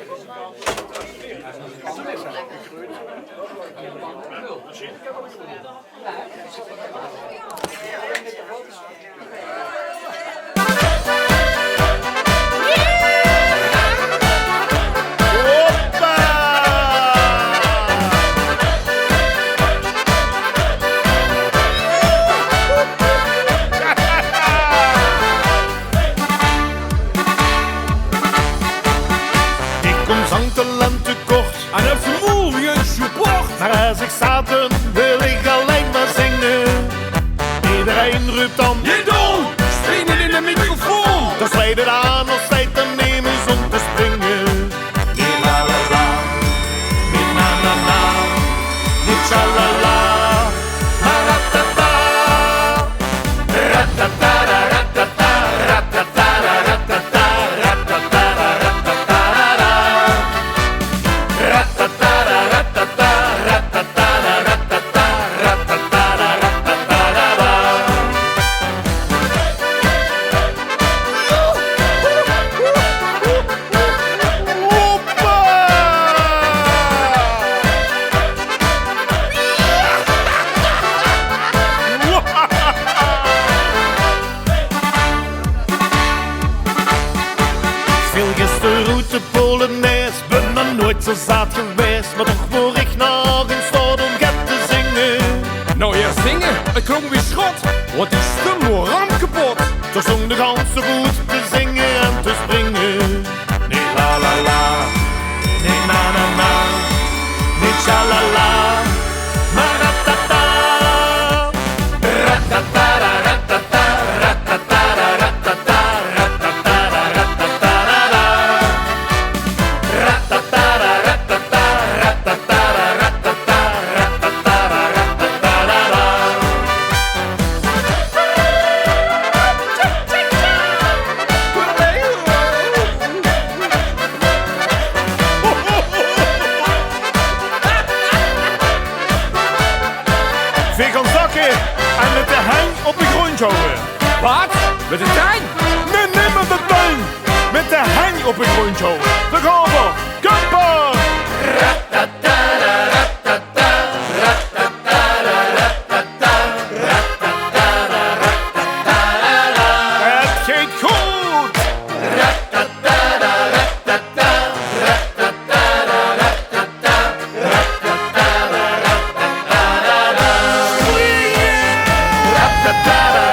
En als de moe wie een support. Maar als ik zaten wil ik alleen maar zingen. Iedereen roept dan: Je doet! Springen in de microfoon! dan slijt het aan als tijd te nemen is om te springen. Niet la la la, niet na na na, niet sha la la, maar ratata, ratata, ratata, ratata, ratata, ratata, ben nog nooit zo zaad geweest, maar toch word ik nog in staat om get te zingen. Nou ja, zingen, het klonk weer schot. Wat is de moram kapot? Toch zong de gans zo goed te zingen en te springen. Nee la la la, nee na na na, nee sha la la, maar ratata, ratata, ratata, ratata, ratata, ratata, Veeg gaan zakken en met de hang op de grond houden. Wat? Met de tuin? Nee, met de tuin. Met de hang op de grond houden. Daar gaan we. Kumper! Het gaat goed! Da da